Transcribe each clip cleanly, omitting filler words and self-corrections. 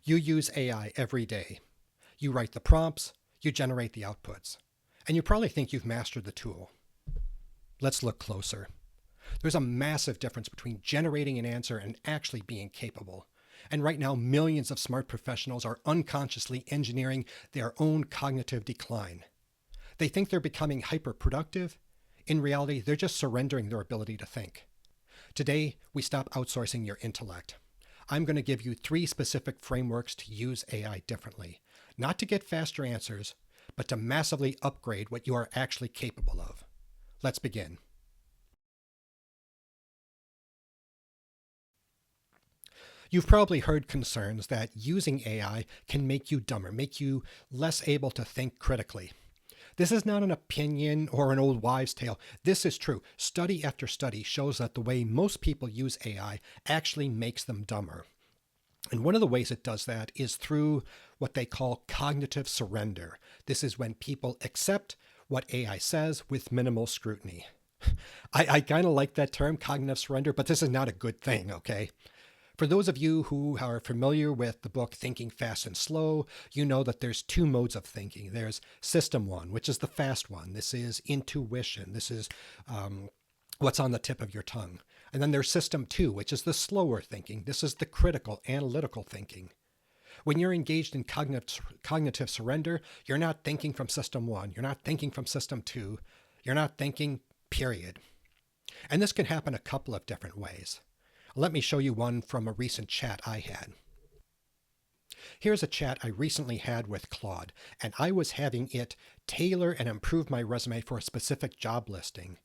You use AI every day. You write the prompts, you generate the outputs, and you probably think you've mastered the tool. Let's look closer. There's a massive difference between generating an answer and actually being capable. And right now, millions of smart professionals are unconsciously engineering their own cognitive decline. They think they're becoming hyper-productive. In reality, they're just surrendering their ability to think. Today, we stop outsourcing your intellect. I'm going to give you 3 specific frameworks to use AI differently, not to get faster answers, but to massively upgrade what you are actually capable of. Let's begin. You've probably heard concerns that using AI can make you dumber, make you less able to think critically. This is not an opinion or an old wives' tale. This is true. Study after study shows that the way most people use AI actually makes them dumber. And one of the ways it does that is through what they call cognitive surrender. This is when people accept what AI says with minimal scrutiny. I kind of like that term, cognitive surrender, but this is not a good thing, okay? For those of you who are familiar with the book Thinking Fast and Slow, you know that there's 2 modes of thinking. There's system 1, which is the fast one. This is intuition. This is what's on the tip of your tongue. And then there's system 2, which is the slower thinking. This is the critical, analytical thinking. When you're engaged in cognitive surrender, you're not thinking from system 1. You're not thinking from system 2. You're not thinking, period. And this can happen a couple of different ways. Let me show you one from a recent chat I had. Here's a chat I recently had with Claude, and I was having it tailor and improve my resume for a specific job listing.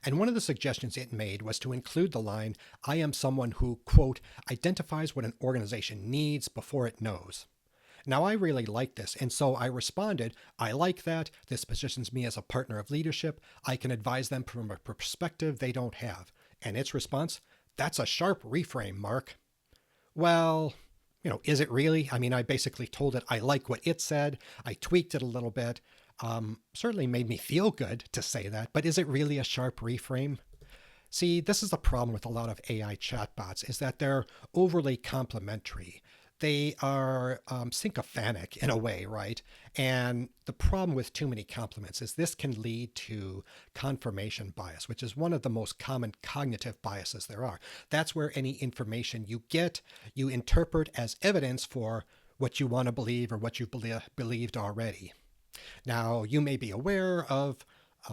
And one of the suggestions it made was to include the line, "I am someone who, quote, identifies what an organization needs before it knows." Now, I really like this, and so I responded, "I like that. This positions me as a partner of leadership. I can advise them from a perspective they don't have." And its response, "That's a sharp reframe, Mark." Well, is it really? I mean, I basically told it I like what it said. I tweaked it a little bit. Certainly made me feel good to say that, but is it really a sharp reframe? See, this is the problem with a lot of AI chatbots, is that they're overly complimentary. They are sycophanic in a way, right? And the problem with too many compliments is this can lead to confirmation bias, which is one of the most common cognitive biases there are. That's where any information you get, you interpret as evidence for what you want to believe or what you believed already. Now, you may be aware of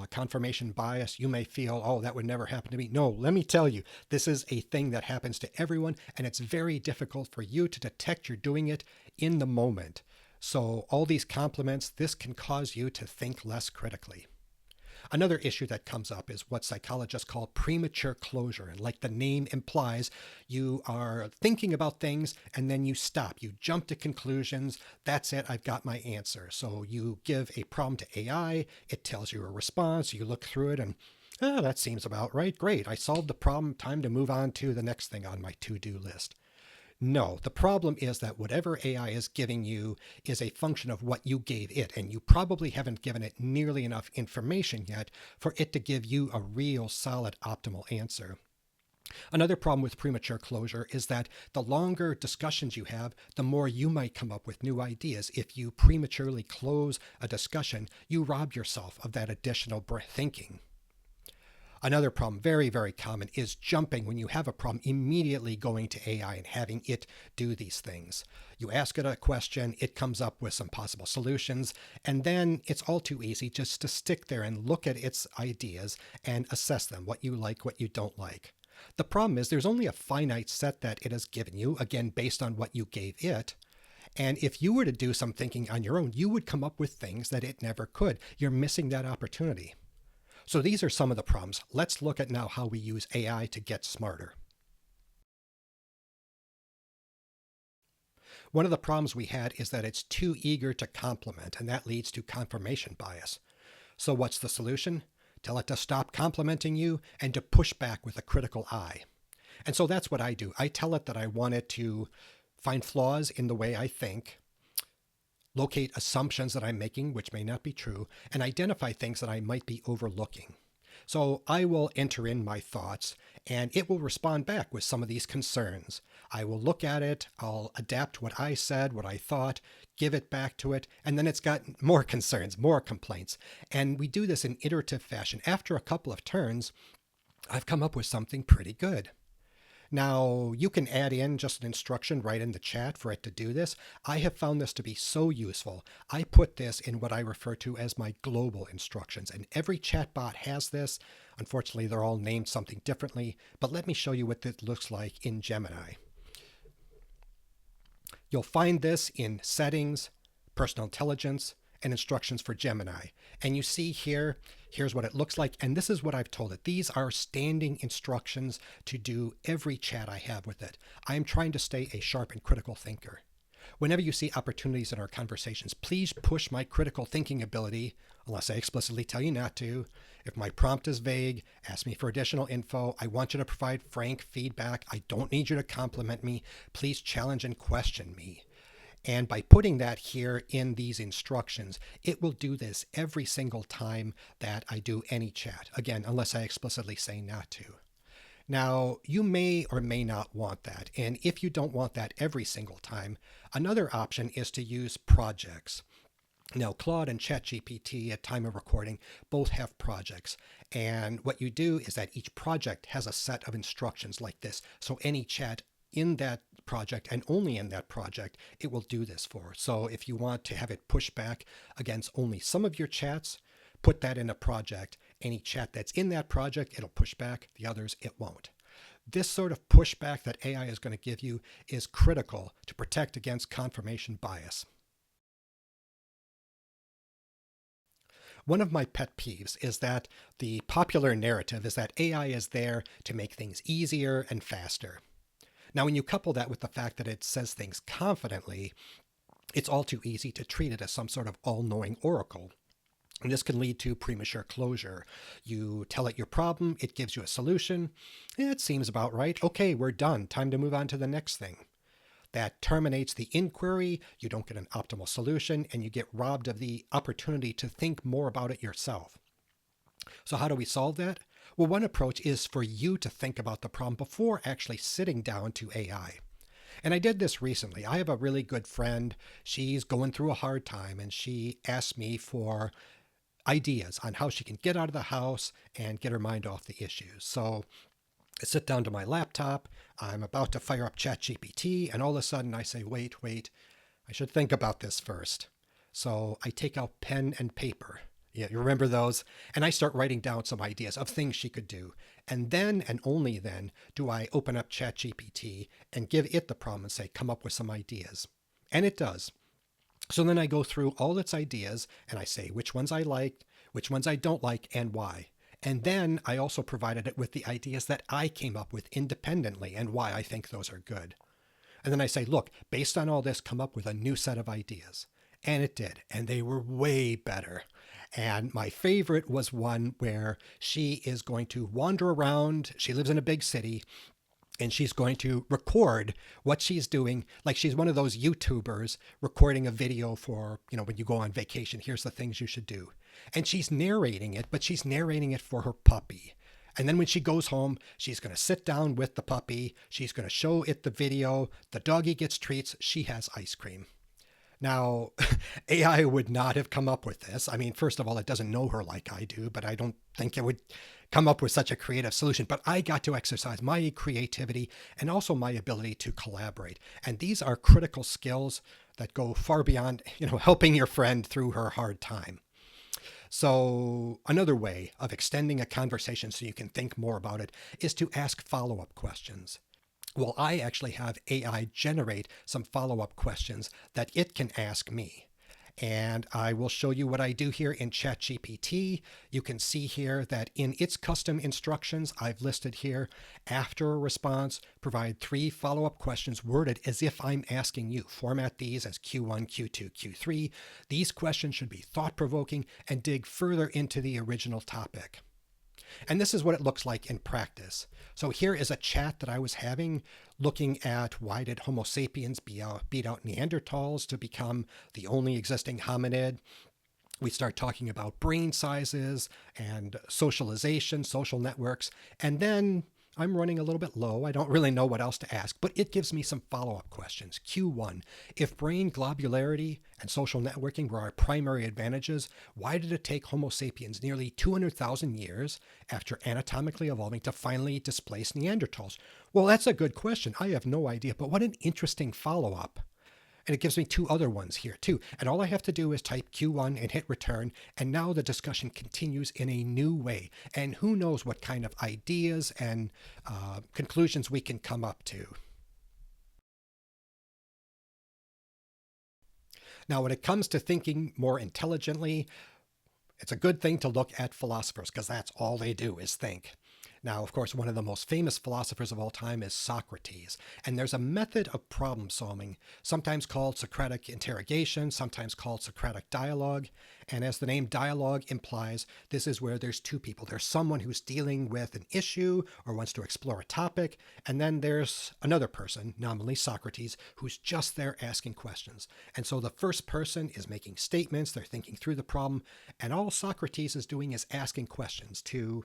confirmation bias. You may feel, oh, that would never happen to me. No, let me tell you, this is a thing that happens to everyone, and it's very difficult for you to detect you're doing it in the moment. So all these compliments, this can cause you to think less critically. Another issue that comes up is what psychologists call premature closure. And like the name implies, you are thinking about things and then you stop. You jump to conclusions. That's it. I've got my answer. So you give a problem to AI. It tells you a response. You look through it and, that seems about right. Great. I solved the problem. Time to move on to the next thing on my to-do list. No, the problem is that whatever AI is giving you is a function of what you gave it, and you probably haven't given it nearly enough information yet for it to give you a real solid optimal answer. Another problem with premature closure is that the longer discussions you have, the more you might come up with new ideas. If you prematurely close a discussion, you rob yourself of that additional thinking. Another problem, very, very common, is jumping when you have a problem, immediately going to AI and having it do these things. You ask it a question, it comes up with some possible solutions, and then it's all too easy just to stick there and look at its ideas and assess them, what you like, what you don't like. The problem is there's only a finite set that it has given you, again, based on what you gave it. And if you were to do some thinking on your own, you would come up with things that it never could. You're missing that opportunity. So these are some of the problems. Let's look at now how we use AI to get smarter. One of the problems we had is that it's too eager to compliment, and that leads to confirmation bias. So what's the solution? Tell it to stop complimenting you and to push back with a critical eye. And so that's what I do. I tell it that I want it to find flaws in the way I think, locate assumptions that I'm making, which may not be true, and identify things that I might be overlooking. So I will enter in my thoughts and it will respond back with some of these concerns. I will look at it, I'll adapt what I said, what I thought, give it back to it, and then it's got more concerns, more complaints. And we do this in iterative fashion. After a couple of turns, I've come up with something pretty good. Now, you can add in just an instruction right in the chat for it to do this. I have found this to be so useful. I put this in what I refer to as my global instructions, and every chatbot has this. Unfortunately, they're all named something differently, but let me show you what this looks like in Gemini. You'll find this in Settings, Personal Intelligence, and Instructions for Gemini. And you see here, here's what it looks like. And this is what I've told it. These are standing instructions to do every chat I have with it. I am trying to stay a sharp and critical thinker. Whenever you see opportunities in our conversations, please push my critical thinking ability, unless I explicitly tell you not to. If my prompt is vague, ask me for additional info. I want you to provide frank feedback. I don't need you to compliment me. Please challenge and question me. And by putting that here in these instructions, it will do this every single time that I do any chat. Again, unless I explicitly say not to. Now, you may or may not want that. And if you don't want that every single time, another option is to use projects. Now, Claude and ChatGPT at time of recording both have projects. And what you do is that each project has a set of instructions like this. So any chat in that project and only in that project, it will do this for. So if you want to have it push back against only some of your chats, put that in a project. Any chat that's in that project, it'll push back. The others, it won't. This sort of pushback that AI is going to give you is critical to protect against confirmation bias. One of my pet peeves is that the popular narrative is that AI is there to make things easier and faster. Now, when you couple that with the fact that it says things confidently, it's all too easy to treat it as some sort of all-knowing oracle. And this can lead to premature closure. You tell it your problem, it gives you a solution. It seems about right. Okay, we're done. Time to move on to the next thing. That terminates the inquiry, you don't get an optimal solution, and you get robbed of the opportunity to think more about it yourself. So how do we solve that? Well, one approach is for you to think about the problem before actually sitting down to AI. And I did this recently. I have a really good friend. She's going through a hard time, and she asked me for ideas on how she can get out of the house and get her mind off the issues. So I sit down to my laptop, I'm about to fire up ChatGPT, and all of a sudden I say, wait, I should think about this first. So I take out pen and paper. Yeah, you remember those? And I start writing down some ideas of things she could do. And then, and only then, do I open up ChatGPT and give it the problem and say, come up with some ideas. And it does. So then I go through all its ideas and I say which ones I liked, which ones I don't like, and why. And then I also provided it with the ideas that I came up with independently and why I think those are good. And then I say, look, based on all this, come up with a new set of ideas. And it did. And they were way better. And my favorite was one where she is going to wander around. She lives in a big city. And she's going to record what she's doing. Like she's one of those YouTubers recording a video for, when you go on vacation, here's the things you should do. And she's narrating it, but she's narrating it for her puppy. And then when she goes home, she's going to sit down with the puppy. She's going to show it the video. The doggy gets treats. She has ice cream. Now, AI would not have come up with this. I mean, first of all, it doesn't know her like I do, but I don't think it would come up with such a creative solution. But I got to exercise my creativity and also my ability to collaborate. And these are critical skills that go far beyond, helping your friend through her hard time. So another way of extending a conversation so you can think more about it is to ask follow-up questions. Well, I actually have AI generate some follow-up questions that it can ask me. And I will show you what I do here in ChatGPT. You can see here that in its custom instructions, I've listed here, after a response, provide 3 follow-up questions worded as if I'm asking you. Format these as Q1, Q2, Q3. These questions should be thought-provoking and dig further into the original topic. And this is what it looks like in practice. So here is a chat that I was having looking at why did Homo sapiens beat out Neanderthals to become the only existing hominid? We start talking about brain sizes and socialization, social networks, and then I'm running a little bit low. I don't really know what else to ask, but it gives me some follow-up questions. Q1, if brain globularity and social networking were our primary advantages, why did it take Homo sapiens nearly 200,000 years after anatomically evolving to finally displace Neanderthals? Well, that's a good question. I have no idea, but what an interesting follow-up. And it gives me two other ones here too. And all I have to do is type Q1 and hit return. And now the discussion continues in a new way. And who knows what kind of ideas and conclusions we can come up to. Now, when it comes to thinking more intelligently, it's a good thing to look at philosophers because that's all they do is think. Now, of course, one of the most famous philosophers of all time is Socrates, and there's a method of problem solving, sometimes called Socratic Interrogation, sometimes called Socratic Dialogue, and as the name dialogue implies, this is where there's two people. There's someone who's dealing with an issue or wants to explore a topic, and then there's another person, nominally Socrates, who's just there asking questions. And so the first person is making statements, they're thinking through the problem, and all Socrates is doing is asking questions to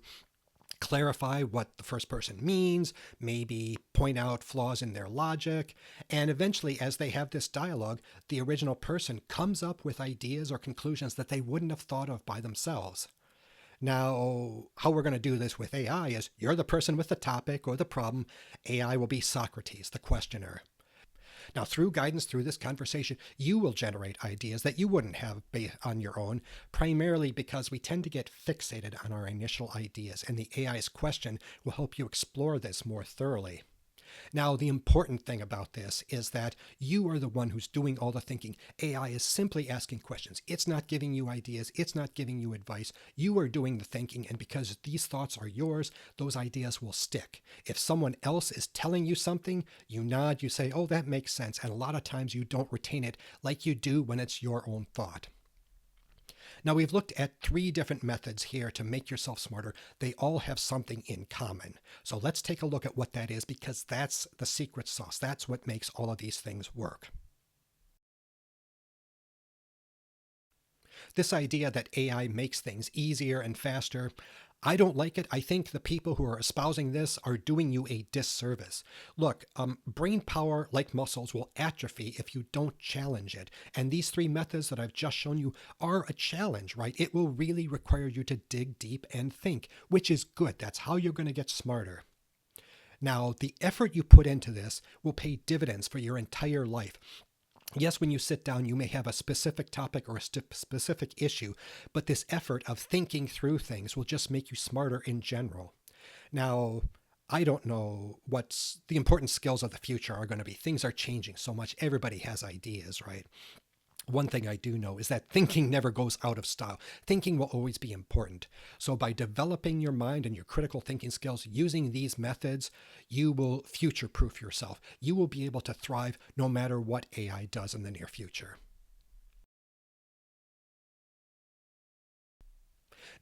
clarify what the first person means, maybe point out flaws in their logic, and eventually, as they have this dialogue, the original person comes up with ideas or conclusions that they wouldn't have thought of by themselves. Now, how we're going to do this with AI is you're the person with the topic or the problem. AI will be Socrates, the questioner. Now, through guidance, through this conversation, you will generate ideas that you wouldn't have on your own, primarily because we tend to get fixated on our initial ideas, and the AI's question will help you explore this more thoroughly. Now, the important thing about this is that you are the one who's doing all the thinking. AI is simply asking questions. It's not giving you ideas. It's not giving you advice. You are doing the thinking, and because these thoughts are yours, those ideas will stick. If someone else is telling you something, you nod, you say, oh, that makes sense, and a lot of times you don't retain it like you do when it's your own thought. Now, we've looked at three different methods here to make yourself smarter. They all have something in common. So let's take a look at what that is, because that's the secret sauce. That's what makes all of these things work. This idea that AI makes things easier and faster, I don't like it. I think the people who are espousing this are doing you a disservice. Look, brain power, like muscles, will atrophy if you don't challenge it. And these three methods that I've just shown you are a challenge, right? It will really require you to dig deep and think, which is good. That's how you're going to get smarter. Now, the effort you put into this will pay dividends for your entire life. Yes, when you sit down, you may have a specific topic or a specific issue, but this effort of thinking through things will just make you smarter in general. Now, I don't know what the important skills of the future are going to be. Things are changing so much. Everybody has ideas, right? One thing I do know is that thinking never goes out of style. Thinking will always be important. So by developing your mind and your critical thinking skills using these methods, you will future-proof yourself. You will be able to thrive no matter what AI does in the near future.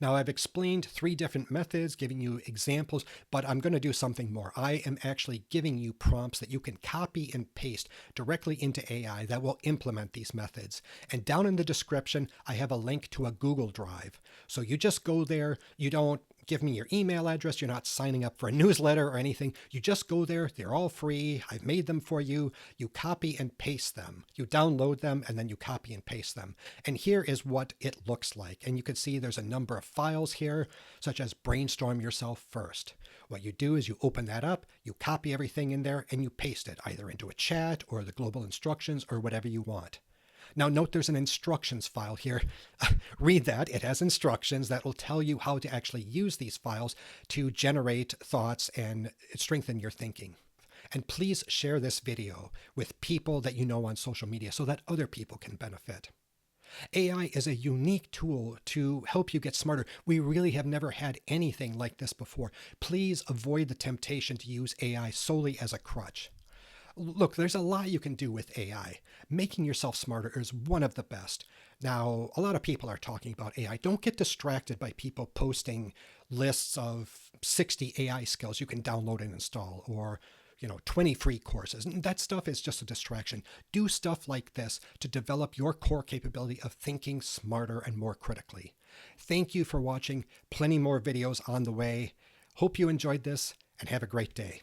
Now, I've explained three different methods, giving you examples, but I'm going to do something more. I am actually giving you prompts that you can copy and paste directly into AI that will implement these methods. And down in the description, I have a link to a Google Drive. So you just go there. You don't give me your email address. You're not signing up for a newsletter or anything. You just go there. They're all free. I've made them for you. You copy and paste them. You download them and then you copy and paste them. And here is what it looks like. And you can see there's a number of files here, such as brainstorm yourself first. What you do is you open that up, you copy everything in there, and you paste it either into a chat or the global instructions or whatever you want. Now note there's an instructions file here. Read that. It has instructions that will tell you how to actually use these files to generate thoughts and strengthen your thinking. And please share this video with people that you know on social media so that other people can benefit. AI is a unique tool to help you get smarter. We really have never had anything like this before. Please avoid the temptation to use AI solely as a crutch. Look, there's a lot you can do with AI. Making yourself smarter is one of the best. Now, a lot of people are talking about AI. Don't get distracted by people posting lists of 60 AI skills you can download and install, or 20 free courses. That stuff is just a distraction. Do stuff like this to develop your core capability of thinking smarter and more critically. Thank you for watching. Plenty more videos on the way. Hope you enjoyed this and have a great day.